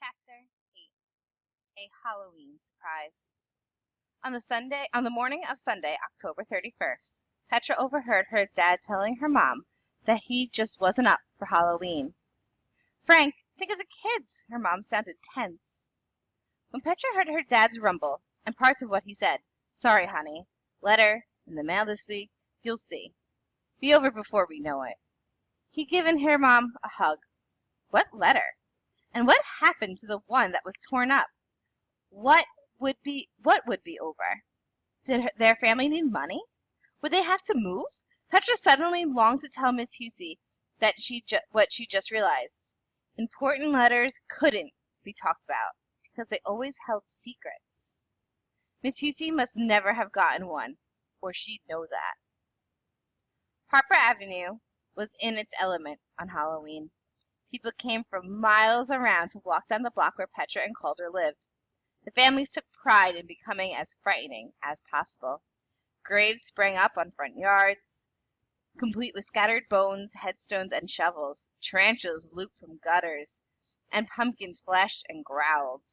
Chapter 8. A Halloween Surprise. On the morning of Sunday, October 31st, Petra overheard her dad telling her mom that he just wasn't up for Halloween. "Frank, think of the kids." Her mom sounded tense. When Petra heard her dad's rumble, and parts of what he said, "Sorry, honey. Letter in the mail this week. You'll see. Be over before we know it." He'd given her mom a hug. What letter? And what happened to the one that was torn up? What would be over? Did their family need money? Would they have to move? Petra suddenly longed to tell Miss Hussey that what she just realized. Important letters couldn't be talked about because they always held secrets. Miss Hussey must never have gotten one, or she'd know that. Harper Avenue was in its element on Halloween. People came from miles around to walk down the block where Petra and Calder lived. The families took pride in becoming as frightening as possible. Graves sprang up on front yards, complete with scattered bones, headstones, and shovels. Tarantulas looped from gutters, and pumpkins flashed and growled.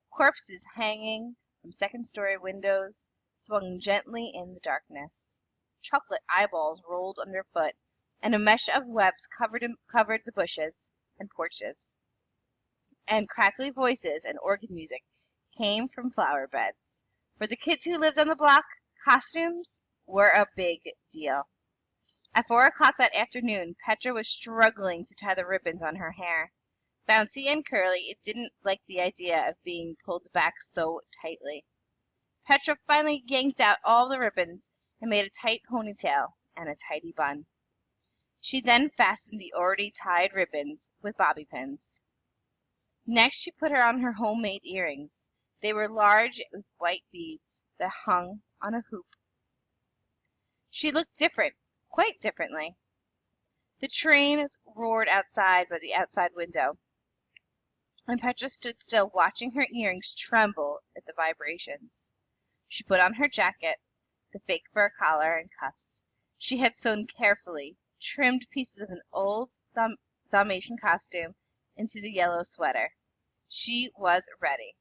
Corpses hanging from second-story windows swung gently in the darkness. Chocolate eyeballs rolled underfoot, and a mesh of webs covered the bushes and porches. And crackly voices and organ music came from flower beds. For the kids who lived on the block, costumes were a big deal. At 4 o'clock that afternoon, Petra was struggling to tie the ribbons on her hair. Bouncy and curly, it didn't like the idea of being pulled back so tightly. Petra finally yanked out all the ribbons and made a tight ponytail and a tidy bun. She then fastened the already tied ribbons with bobby pins. Next, she put on her homemade earrings. They were large with white beads that hung on a hoop. She looked different, quite differently. The train roared outside by the outside window, and Petra stood still, watching her earrings tremble at the vibrations. She put on her jacket, the fake fur collar and cuffs. She had sewn carefully trimmed pieces of an old Dalmatian costume into the yellow sweater. She was ready.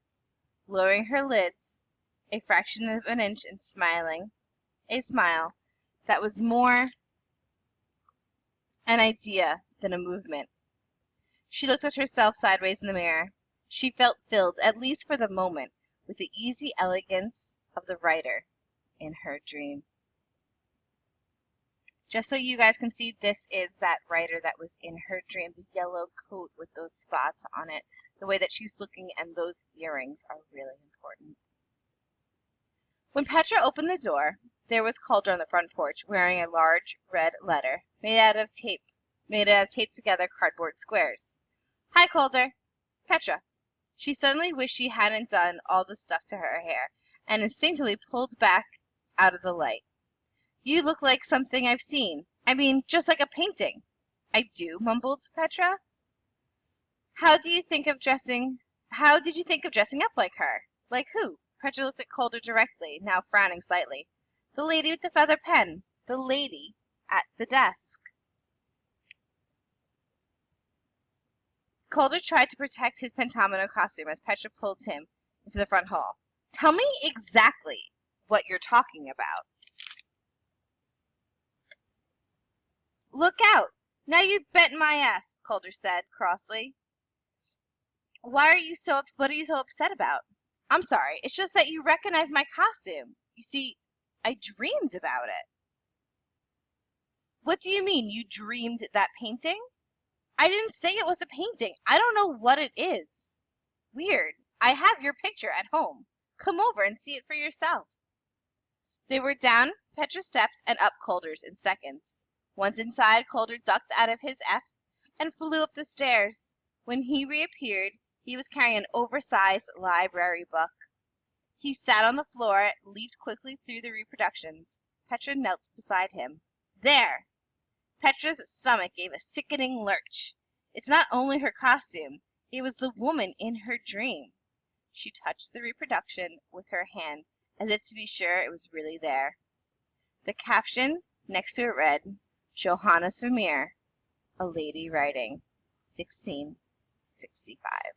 Lowering her lids a fraction of an inch and smiling a smile that was more an idea than a movement. She looked at herself sideways in the mirror. She felt filled, at least for the moment, with the easy elegance of the writer in her dream. Just so you guys can see, this is that writer that was in her dream. The yellow coat with those spots on it. The way that she's looking and those earrings are really important. When Petra opened the door, there was Calder on the front porch wearing a large red letter made out of taped together cardboard squares. "Hi, Calder." Petra. She suddenly wished she hadn't done all the stuff to her hair, and instinctively pulled back out of the light. "You look like something I've seen. I mean, just like a painting." "I do," mumbled Petra. How did you think of dressing up like her?" "Like who?" Petra looked at Calder directly, now frowning slightly. "The lady with the feather pen. The lady at the desk." Calder tried to protect his pentomino costume as Petra pulled him into the front hall. "Tell me exactly what you're talking about." "Look out! Now you've bent my ass," Calder said crossly. What are you so upset about?" "I'm sorry. It's just that you recognize my costume. You see, I dreamed about it." "What do you mean, you dreamed that painting?" "I didn't say it was a painting. I don't know what it is." "Weird. I have your picture at home. Come over and see it for yourself." They were down Petra's steps and up Calder's in seconds. Once inside, Calder ducked out of his F and flew up the stairs. When he reappeared, he was carrying an oversized library book. He sat on the floor, leafed quickly through the reproductions. Petra knelt beside him. "There!" Petra's stomach gave a sickening lurch. It's not only her costume. It was the woman in her dream. She touched the reproduction with her hand, as if to be sure it was really there. The caption next to it read, "Johannes Vermeer, a lady writing, 1665."